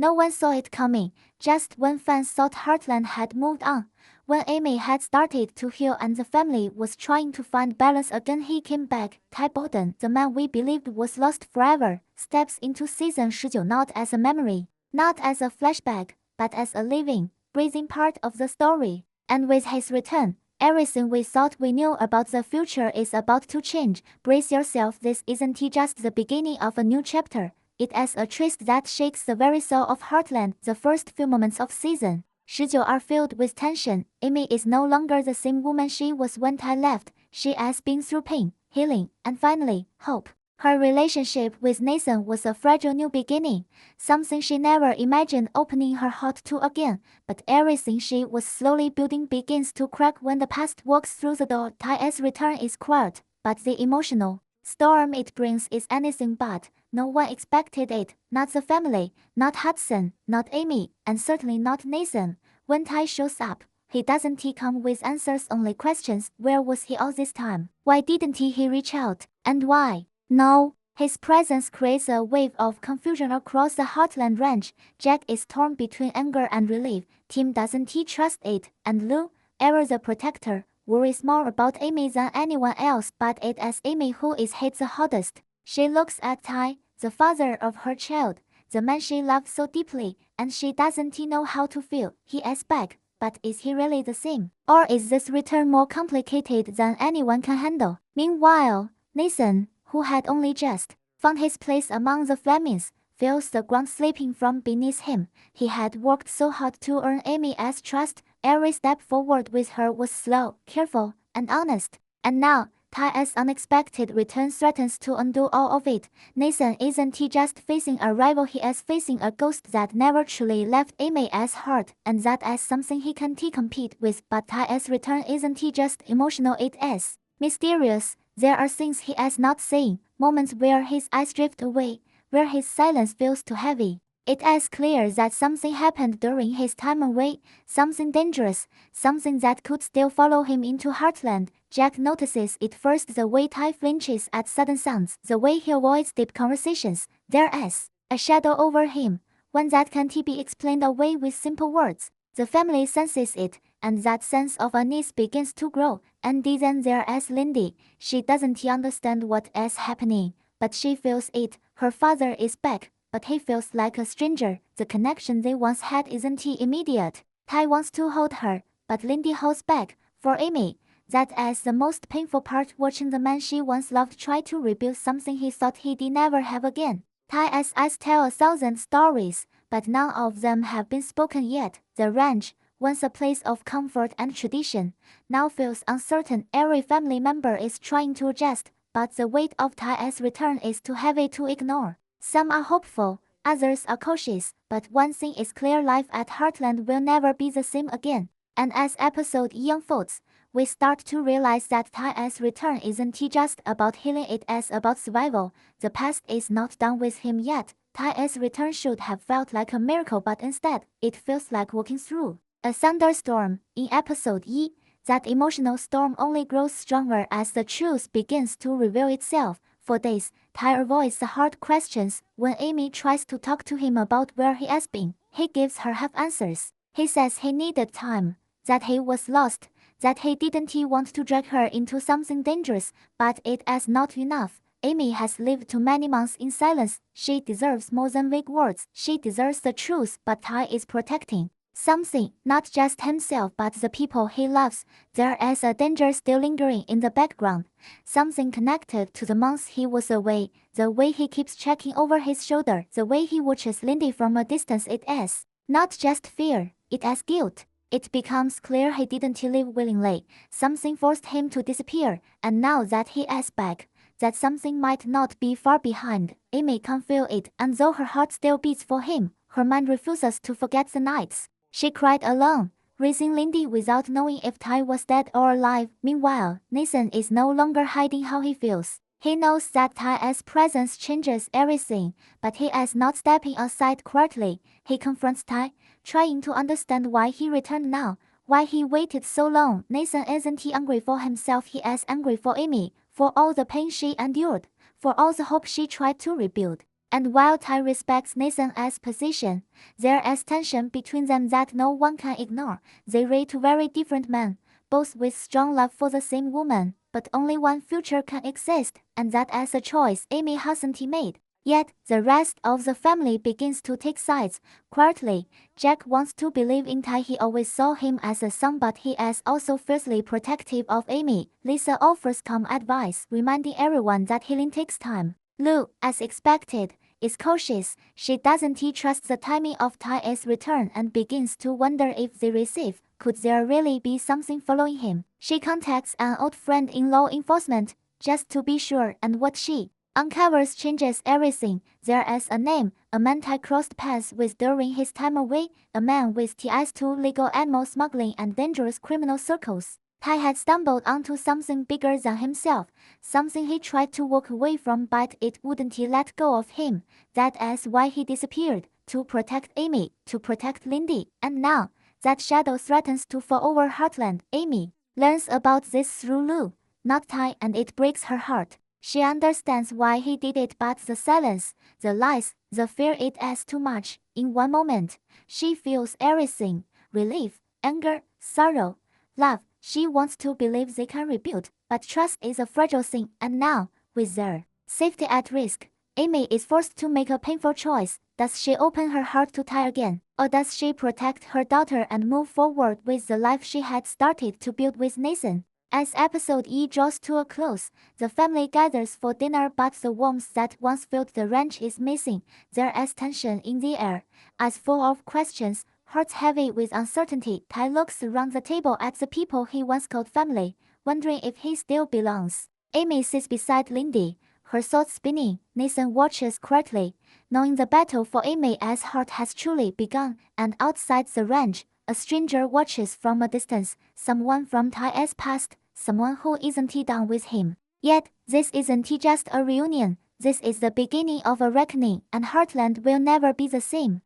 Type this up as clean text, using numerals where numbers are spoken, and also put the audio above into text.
No one saw it coming, just when fans thought Heartland had moved on. When Amy had started to heal and the family was trying to find balance again, he came back. Ty Bowden, the man we believed was lost forever, steps into season 19 not as a memory, not as a flashback, but as a living, breathing part of the story. And with his return, everything we thought we knew about the future is about to change. Brace yourself, this isn't just the beginning of a new chapter. It is a twist that shakes the very soul of Heartland. The first few moments of season 19 are filled with tension. Amy is no longer the same woman she was when Ty left. She has been through pain, healing, and finally, hope. Her relationship with Nathan was a fragile new beginning, something she never imagined opening her heart to again, but everything she was slowly building begins to crack when the past walks through the door. Ty's return is quiet, but the emotional storm it brings is anything but. No one expected it, not the family, not Hudson, not Amy, and certainly not Nathan. When Ty shows up, he doesn't come with answers, only questions. Where was he all this time? Why didn't he reach out? And why? No, his presence creates a wave of confusion across the Heartland ranch. Jack is torn between anger and relief. Tim doesn't trust it, and Lou, ever the protector, worries more about Amy than anyone else, but it is Amy who is hit the hardest. She looks at Ty, the father of her child, the man she loved so deeply, and she doesn't know how to feel. He is back, but is he really the same? Or is this return more complicated than anyone can handle? Meanwhile, Nathan, who had only just found his place among the Flemings, feels the ground slipping from beneath him. He had worked so hard to earn Amy's trust. Every step forward with her was slow, careful, and honest. And now, Ty's unexpected return threatens to undo all of it. Nathan isn't just facing a rival, he is facing a ghost that never truly left Amy's heart, and that is something he can't compete with. But Ty's return isn't just emotional, it is mysterious. There are things he is not saying, moments where his eyes drift away, where his silence feels too heavy. It is clear that something happened during his time away, something dangerous, something that could still follow him into Heartland. Jack notices it first, the way Ty flinches at sudden sounds, the way he avoids deep conversations. There is a shadow over him, one that can't be explained away with simple words. The family senses it, and that sense of unease begins to grow. And then there is Lindy. She doesn't understand what is happening, but she feels it. Her father is back, but he feels like a stranger. The connection they once had isn't immediate. Ty wants to hold her, but Lindy holds back. For Amy, that is the most painful part, watching the man she once loved try to rebuild something he thought he'd never have again. Ty's eyes tell 1,000 stories, but none of them have been spoken yet. The ranch, once a place of comfort and tradition, now feels uncertain. Every family member is trying to adjust, but the weight of Ty's return is too heavy to ignore. Some are hopeful, others are cautious, but one thing is clear: life at Heartland will never be the same again. And as episode unfolds, we start to realize that Ty's return isn't just about healing, it is about survival. The past is not done with him yet. Ty's return should have felt like a miracle, but instead, it feels like walking through a thunderstorm. In episode E, that emotional storm only grows stronger as the truth begins to reveal itself. For days, Ty avoids the hard questions. When Amy tries to talk to him about where he has been, he gives her half answers. He says he needed time, that he was lost, that he didn't want to drag her into something dangerous, but it is not enough. Amy has lived too many months in silence. She deserves more than vague words. She deserves the truth, but Ty is protecting something, not just himself but the people he loves. There is a danger still lingering in the background, something connected to the months he was away, the way he keeps checking over his shoulder, the way he watches Lindy from a distance. It is not just fear, it is guilt. It becomes clear he didn't leave willingly. Something forced him to disappear, and now that he is back, that something might not be far behind. Amy can feel it, and though her heart still beats for him, her mind refuses to forget the nights she cried alone, raising Lindy without knowing if Ty was dead or alive. Meanwhile, Nathan is no longer hiding how he feels. He knows that Ty's presence changes everything, but he is not stepping aside quietly. He confronts Ty, trying to understand why he returned now, why he waited so long. Nathan isn't angry for himself, he is angry for Amy, for all the pain she endured, for all the hope she tried to rebuild. And while Ty respects Nathan's position, there is tension between them that no one can ignore. They are two very different men, both with strong love for the same woman, but only one future can exist, and that is a choice Amy hasn't made. Yet, the rest of the family begins to take sides. Quietly, Jack wants to believe in Ty. He always saw him as a son, but he is also fiercely protective of Amy. Lisa offers calm advice, reminding everyone that healing takes time. Lou, as expected, is cautious. She doesn't trust the timing of Ty's return and begins to wonder if they receive. Could there really be something following him? She contacts an old friend in law enforcement, just to be sure, and what she uncovers changes everything. There is a name, a man Ty crossed paths with during his time away, a man with ties to illegal animal smuggling and dangerous criminal circles. Ty had stumbled onto something bigger than himself, something he tried to walk away from but it wouldn't let go of him. That is why he disappeared, to protect Amy, to protect Lindy, and now, that shadow threatens to fall over Heartland. Amy learns about this through Lou, not Ty, and it breaks her heart. She understands why he did it, but the silence, the lies, the fear, it is too much. In one moment, she feels everything, relief, anger, sorrow, love. She wants to believe they can rebuild, but trust is a fragile thing, and now, with their safety at risk, Amy is forced to make a painful choice. Does she open her heart to Ty again, or does she protect her daughter and move forward with the life she had started to build with Nathan? As episode E draws to a close, the family gathers for dinner, but the warmth that once filled the ranch is missing. There is tension in the air, eyes full of questions, hearts heavy with uncertainty. Ty looks around the table at the people he once called family, wondering if he still belongs. Amy sits beside Lindy, her thoughts spinning. Nathan watches quietly, knowing the battle for Amy's heart has truly begun, and outside the ranch, a stranger watches from a distance, someone from Ty's past, someone who isn't done with him. Yet, this isn't just a reunion, this is the beginning of a reckoning, and Heartland will never be the same.